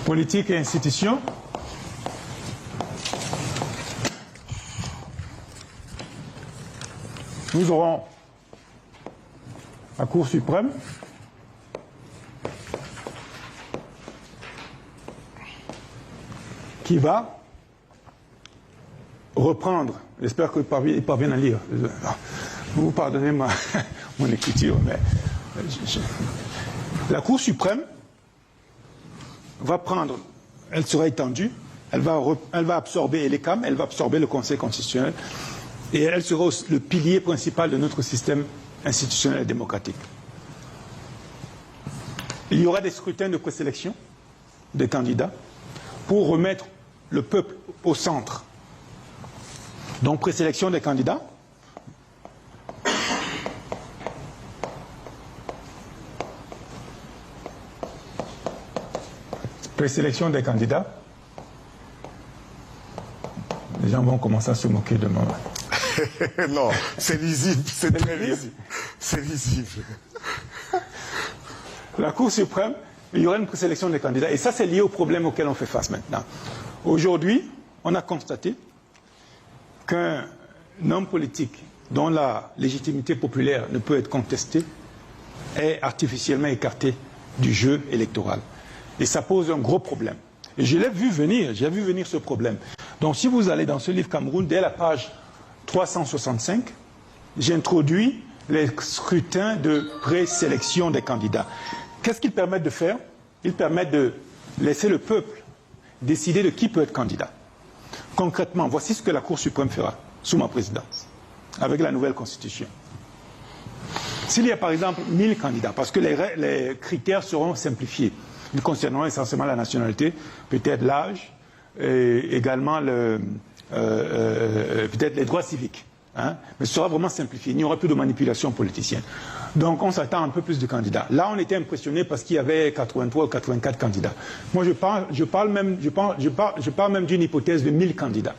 Politique et institutions. Nous aurons la Cour suprême, qui va reprendre, j'espère qu'il parvient à lire, vous pardonnez mon écriture, mais la Cour suprême va prendre, elle sera étendue, elle va absorber les CAM, elle va absorber le Conseil constitutionnel, et elle sera le pilier principal de notre système institutionnel et démocratique. Il y aura des scrutins de présélection des candidats pour remettre le peuple au centre. Donc, présélection des candidats. Présélection des candidats. Les gens vont commencer à se moquer de moi. Non, c'est lisible, c'est très lisible. C'est lisible. La Cour suprême, il y aura une présélection des candidats. Et ça, c'est lié au problème auquel on fait face maintenant. Aujourd'hui, on a constaté qu'un homme politique dont la légitimité populaire ne peut être contestée est artificiellement écarté du jeu électoral. Et ça pose un gros problème. Et je l'ai vu venir, j'ai vu venir ce problème. Donc si vous allez dans ce livre Cameroun, dès la page 365, j'introduis les scrutins de présélection des candidats. Qu'est-ce qu'ils permettent de faire? Ils permettent de laisser le peuple décider de qui peut être candidat. Concrètement, voici ce que la Cour suprême fera sous ma présidence, avec la nouvelle Constitution. S'il y a par exemple 1000 candidats, parce que les critères seront simplifiés, ils concerneront essentiellement la nationalité, peut-être l'âge, et également peut-être les droits civiques. Hein, mais ce sera vraiment simplifié, il n'y aura plus de manipulation politicienne. Donc on s'attend à un peu plus de candidats. Là on était impressionné parce qu'il y avait 83 ou 84 candidats. Moi je parle même d'une hypothèse de 1000 candidats.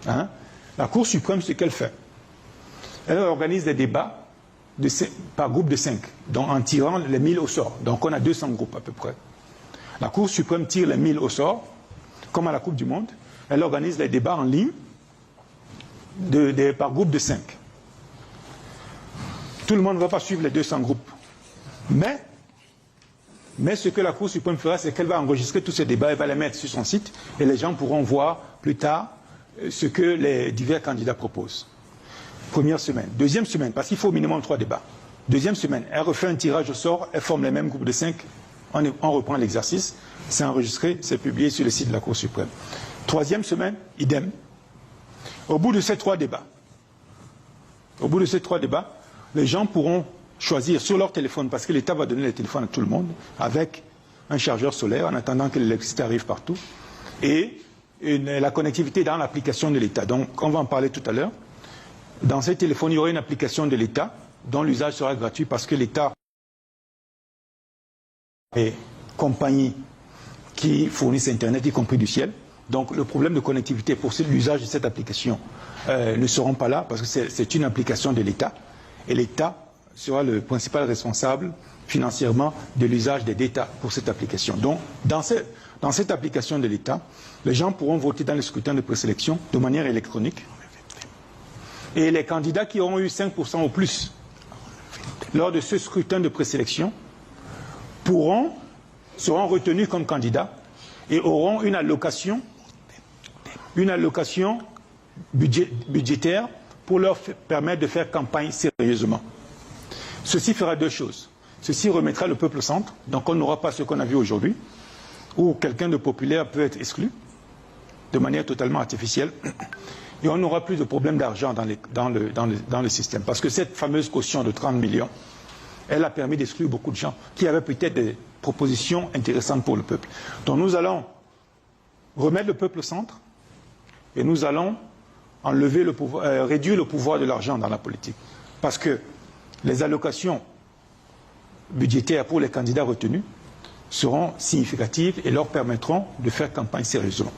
Hein. La Cour suprême, ce qu'elle fait, elle organise des débats par groupe de 5, donc en tirant les 1000 au sort. Donc on a 200 groupes à peu près. La Cour suprême tire les 1000 au sort, comme à la Coupe du Monde. Elle organise les débats en ligne par groupe de 5. Tout le monde ne va pas suivre les 200 groupes. Mais ce que la Cour suprême fera, c'est qu'elle va enregistrer tous ces débats, elle va les mettre sur son site, et les gens pourront voir plus tard ce que les divers candidats proposent. Première semaine. Deuxième semaine, parce qu'il faut au minimum 3 débats. Deuxième semaine, elle refait un tirage au sort, elle forme les mêmes groupes de 5, on reprend l'exercice, c'est enregistré, c'est publié sur le site de la Cour suprême. Troisième semaine, idem. Au bout de ces 3 débats, les gens pourront choisir sur leur téléphone, parce que l'État va donner les téléphones à tout le monde, avec un chargeur solaire en attendant que l'électricité arrive partout, et la connectivité dans l'application de l'État. Donc on va en parler tout à l'heure. Dans ces téléphones, il y aura une application de l'État dont l'usage sera gratuit parce que l'État et compagnies qui fournissent Internet, y compris du ciel. Donc le problème de connectivité pour l'usage de cette application ne seront pas là parce que c'est une application de l'État et l'État sera le principal responsable financièrement de l'usage des data pour cette application. Donc dans cette application de l'État, les gens pourront voter dans le scrutin de présélection de manière électronique et les candidats qui auront eu 5% ou plus lors de ce scrutin de présélection seront retenus comme candidats et auront une allocation budgétaire pour leur permettre de faire campagne sérieusement. Ceci fera 2 choses. Ceci remettra le peuple au centre, donc on n'aura pas ce qu'on a vu aujourd'hui, où quelqu'un de populaire peut être exclu de manière totalement artificielle, et on n'aura plus de problème d'argent dans le système. Parce que cette fameuse caution de 30 millions, elle a permis d'exclure beaucoup de gens qui avaient peut-être des propositions intéressantes pour le peuple. Donc nous allons remettre le peuple au centre et nous allons réduire le pouvoir de l'argent dans la politique. Parce que les allocations budgétaires pour les candidats retenus seront significatives et leur permettront de faire campagne sérieusement.